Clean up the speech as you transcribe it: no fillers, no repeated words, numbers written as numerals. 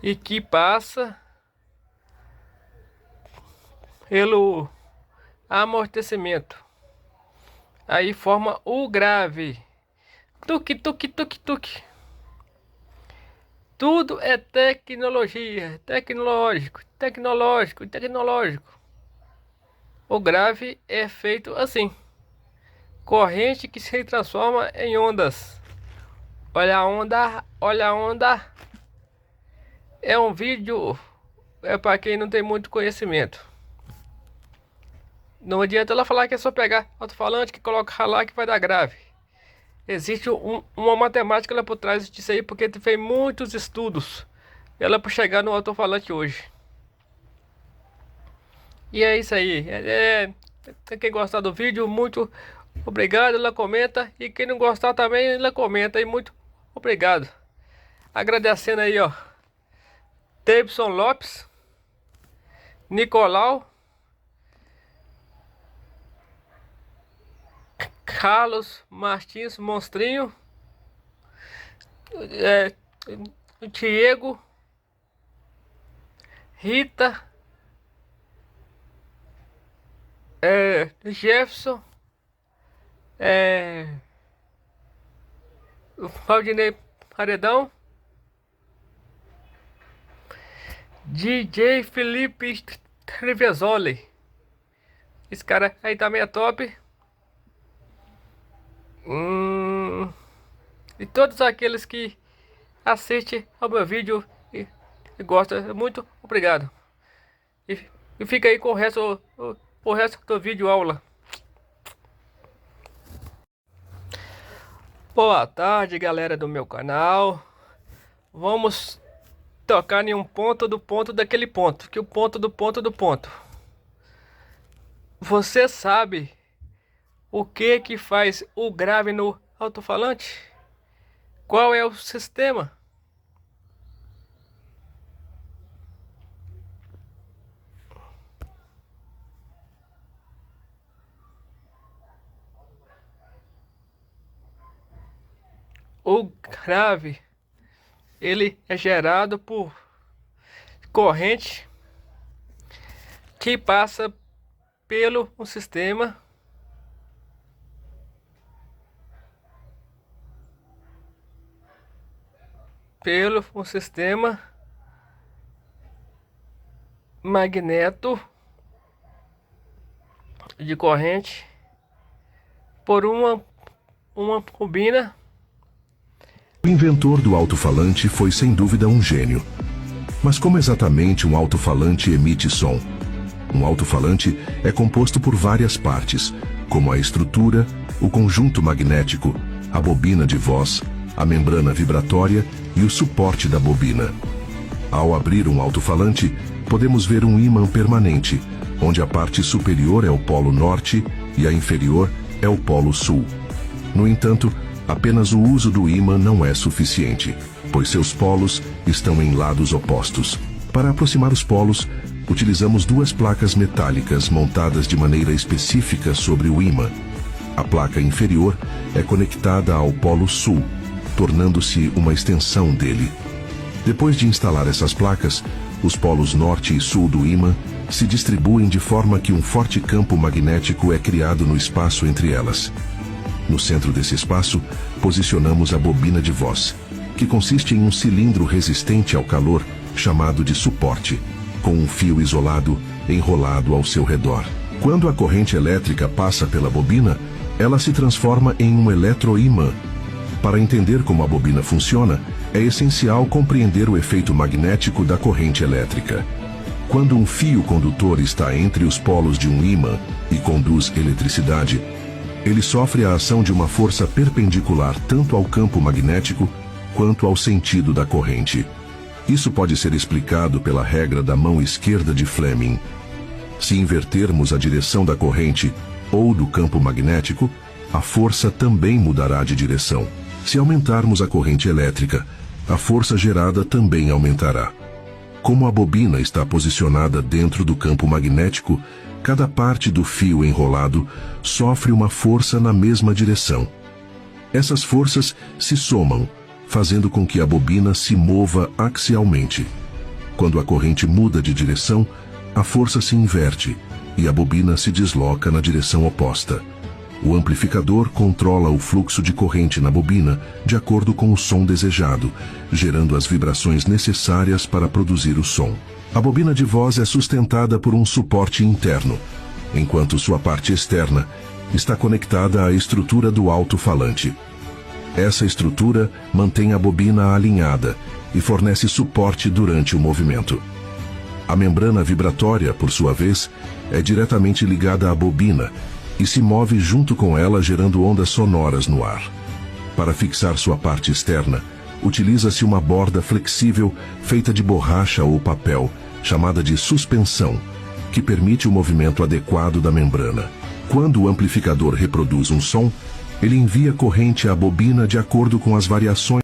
e que passa pelo amortecimento. Aí forma o grave. Tuque, tuque, tuque, tuque. Tudo é tecnologia, tecnológico, tecnológico, tecnológico. O grave é feito assim: corrente que se transforma em ondas. Olha a onda, olha a onda. É um vídeo, é para quem não tem muito conhecimento. Não adianta ela falar que é só pegar alto-falante que coloca lá que vai dar grave. Existe uma matemática lá por trás disso aí, porque fez muitos estudos ela para chegar no alto-falante hoje. E é isso aí. Quem gostar do vídeo, muito obrigado. Ela comenta. E quem não gostar também, ela comenta. E muito obrigado. Agradecendo aí, ó, Davidson Lopes, Nicolau, Carlos Martins Monstrinho, Diego, Rita, Jefferson, Valdinei Paredão, DJ Felipe Trevisoli. Esse cara aí também é top. E todos aqueles que assistem ao meu vídeo e gostam, muito obrigado. E fica aí com o resto do vídeo aula. Boa tarde, galera do meu canal. Vamos tocar em um ponto do ponto daquele ponto, que o ponto do ponto do ponto. Você sabe o que faz o grave no alto-falante? Qual é o sistema? O grave, ele é gerado por corrente que passa pelo um sistema magneto de corrente por uma bobina. O inventor do alto-falante foi sem dúvida um gênio. Mas como exatamente um alto-falante emite som? Um alto-falante é composto por várias partes, como a estrutura, o conjunto magnético, a bobina de voz, a membrana vibratória e o suporte da bobina. Ao abrir um alto-falante, podemos ver um ímã permanente, onde a parte superior é o polo norte e a inferior é o polo sul. No entanto, apenas o uso do ímã não é suficiente, pois seus polos estão em lados opostos. Para aproximar os polos, utilizamos duas placas metálicas montadas de maneira específica sobre o ímã. A placa inferior é conectada ao polo sul, tornando-se uma extensão dele. Depois de instalar essas placas, os polos norte e sul do ímã se distribuem de forma que um forte campo magnético é criado no espaço entre elas. No centro desse espaço, posicionamos a bobina de voz, que consiste em um cilindro resistente ao calor, chamado de suporte, com um fio isolado enrolado ao seu redor. Quando a corrente elétrica passa pela bobina, ela se transforma em um eletroímã. Para entender como a bobina funciona, é essencial compreender o efeito magnético da corrente elétrica. Quando um fio condutor está entre os polos de um ímã e conduz eletricidade, ele sofre a ação de uma força perpendicular tanto ao campo magnético quanto ao sentido da corrente. Isso pode ser explicado pela regra da mão esquerda de Fleming. Se invertermos a direção da corrente ou do campo magnético, a força também mudará de direção. Se aumentarmos a corrente elétrica, a força gerada também aumentará. Como a bobina está posicionada dentro do campo magnético, cada parte do fio enrolado sofre uma força na mesma direção. Essas forças se somam, fazendo com que a bobina se mova axialmente. Quando a corrente muda de direção, a força se inverte e a bobina se desloca na direção oposta. O amplificador controla o fluxo de corrente na bobina de acordo com o som desejado, gerando as vibrações necessárias para produzir o som. A bobina de voz é sustentada por um suporte interno, enquanto sua parte externa está conectada à estrutura do alto-falante. Essa estrutura mantém a bobina alinhada e fornece suporte durante o movimento. A membrana vibratória, por sua vez, é diretamente ligada à bobina e se move junto com ela, gerando ondas sonoras no ar. Para fixar sua parte externa, utiliza-se uma borda flexível feita de borracha ou papel, chamada de suspensão, que permite o movimento adequado da membrana. Quando o amplificador reproduz um som, ele envia corrente à bobina de acordo com as variações